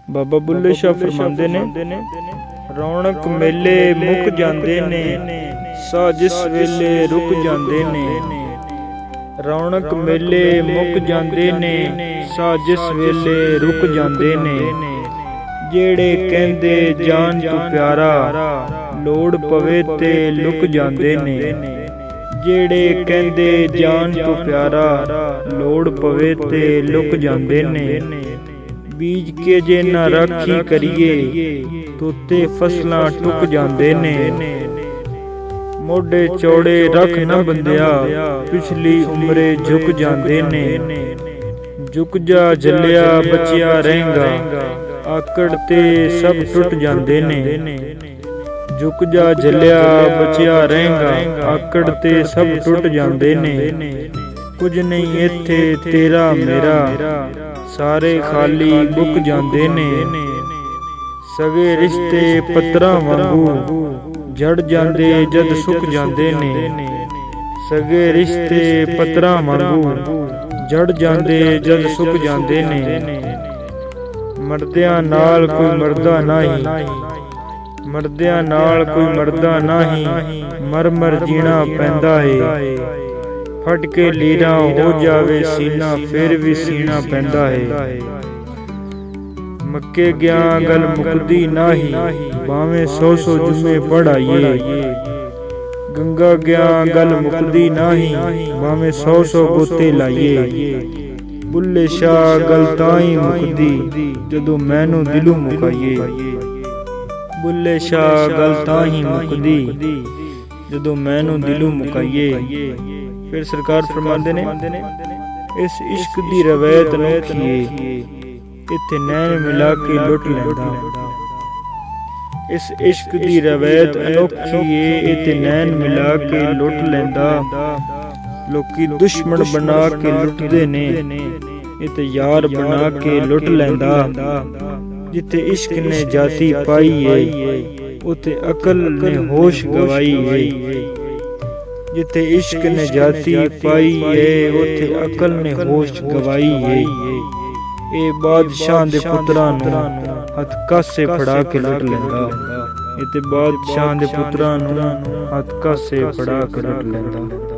ਬਾਬਾ ਬੁੱਲੇ ਸ਼ਾਹ ਫਰਮਾਉਂਦੇ ਨੇ, ਰੌਣਕ ਮੇਲੇ ਮੁੱਕ ਜਾਂਦੇ ਨੇ, ਸਾਹ ਜਿਸ ਵੇਲੇ ਰੁਕ ਜਾਂਦੇ ਨੇ। ਰੌਣਕ ਮੇਲੇ ਮੁੱਕ ਜਾਂਦੇ ਨੇ, ਸਾਹ ਜਿਸ ਵੇਲੇ ਰੁਕ ਜਾਂਦੇ ਨੇ। ਜਿਹੜੇ ਕਹਿੰਦੇ ਜਾਨ ਤੋਂ ਪਿਆਰਾ, ਲੋੜ ਪਵੇ ਤੇ ਲੁਕ ਜਾਂਦੇ ਨੇ। ਜਿਹੜੇ ਕਹਿੰਦੇ ਜਾਨ ਤੋਂ ਪਿਆਰਾ, ਲੋੜ ਪਵੇ ਤੇ ਲੁਕ ਜਾਂਦੇ ਨੇ। ਬੀਜ ਕੇ ਜੇ ਨਾ ਰਾਖੀ ਕਰੀਏ, ਤੋਤੇ ਫਸਲਾਂ ਟੁੱਕ ਜਾਂਦੇ ਨੇ। ਮੋਢੇ ਚੌੜੇ ਰੱਖ ਨਾ ਬੰਦਿਆ, ਪਿਛਲੀ ਉਮਰੇ ਝੁਕ ਜਾਂਦੇ ਨੇ। ਝੁਕ ਜਾ ਜੱਲਿਆ ਬਚਿਆ ਰਹੇਗਾ, ਆਕੜ ਤੇ ਸਭ ਟੁੱਟ ਜਾਂਦੇ ਨੇ। ਝੁਕ ਜਾ ਜੱਲਿਆ ਬਚਿਆ ਰਹੇਗਾ, ਆਕੜ ਤੇ ਸਭ ਟੁੱਟ ਜਾਂਦੇ ਨੇ। ਕੁਝ ਨਹੀਂ ਇੱਥੇ ਤੇਰਾ ਮੇਰਾ, ਸਾਰੇ ਖਾਲੀ ਮੁੱਕ ਜਾਂਦੇ ਨੇ। ਸਗੇ ਰਿਸ਼ਤੇ ਪੱਤਰਾਂ ਵਾਂਗੂ, ਜੜ ਜਾਂਦੇ ਜਦ ਸੁੱਕ ਜਾਂਦੇ ਨੇ। ਸਗੇ ਰਿਸ਼ਤੇ ਪੱਤਰਾਂ ਵਾਂਗੂ, ਜੜ ਜਾਂਦੇ ਜਦ ਸੁੱਕ ਜਾਂਦੇ ਨੇ। ਮਰਦਿਆਂ ਨਾਲ ਕੋਈ ਮਰਦਾ ਨਹੀਂ, ਮਰਦਿਆਂ ਨਾਲ ਕੋਈ ਮਰਦਾ ਨਹੀਂ। ਮਰ ਮਰ ਜੀਣਾ ਪੈਂਦਾ ਏ, ਫਟ ਕੇ ਲੀਰਾਂ ਹੋ ਜਾਵੇ ਸੀਨਾ, ਫਿਰ ਵੀ ਸੀਣਾ ਪੈਂਦਾ ਏ। ਮੱਕੇ ਗਿਆ ਗੱਲ ਮੁੱਕਦੀ ਨਾਹੀ, ਭਾਵੇਂ 100 ਜੁਮੇ ਪੜਾਈਏ। ਗੰਗਾ ਗਿਆ ਗੱਲ ਮੁੱਕਦੀ ਨਾਹੀ, ਭਾਵੇਂ 100 ਗੋਤੇ ਲਾਈਏ। ਬੁੱਲੇ ਸ਼ਾਹ ਗੱਲ ਤਾਂ ਹੀ ਮੁੱਕਦੀ, ਜਦੋਂ ਮੈਨੂੰ ਦਿਲੋਂ ਮੁਕਾਈਏ। ਬੁੱਲੇ ਸ਼ਾਹ ਗੱਲ ਤਾਂ ਹੀ ਮੁੱਕਦੀ, ਜਦੋਂ ਮੈਨੂੰ ਦਿਲੋਂ ਮੁਕਾਈਏ। ਫਿਰ ਸਰਕਾਰ ਫਰਮਾਉਂਦੇ ਨੇ, ਇਸ ਇਸ਼ਕ ਦੀ ਰਵਾਇਤ ਅਨੋਖੀ ਏ, ਇੱਥੇ ਨੈਣ ਮਿਲਾ ਕੇ ਲੁੱਟ ਲੈਂਦਾ। ਇਸ ਇਸ਼ਕ ਦੀ ਰਵਾਇਤ ਅਨੋਖੀ ਏ, ਇੱਥੇ ਨੈਣ ਮਿਲਾ ਕੇ ਲੁੱਟ ਲੈਂਦਾ। ਲੋਕੀ ਦੁਸ਼ਮਣ ਬਣਾ ਕੇ ਲੁੱਟਦੇ ਨੇ, ਇੱਥੇ ਯਾਰ ਬਣਾ ਕੇ ਲੁੱਟ ਲੈਂਦਾ। ਜਿੱਥੇ ਇਸ਼ਕ ਨੇ ਜਾਤੀ ਪਾਈ ਏ, ਉੱਥੇ ਅਕਲ ਨੇ ਹੋਸ਼ ਗਵਾਈ ਏ। ਜਿੱਥੇ ਇਸ਼ਕ ਨੇ ਜਾਤੀ ਪਾਈ ਏ, ਉੱਥੇ ਅਕਲ ਨੇ ਹੋਸ਼ ਗਵਾਈ ਏ। ਇਹ ਬਾਦਸ਼ਾਹ ਦੇ ਪੁੱਤਰਾਂ ਨੂੰ ਹੱਥ ਕਾਸੇ ਫੜਾ ਕੇ ਲੁੱਟ ਲੈਂਦਾ। ਇਹ ਤੇ ਬਾਦਸ਼ਾਹ ਦੇ ਪੁੱਤਰਾਂ ਨੂੰ ਹੱਥ ਕਾਸੇ ਫੜਾ ਕੇ ਲੁੱਟ ਲੈਂਦਾ।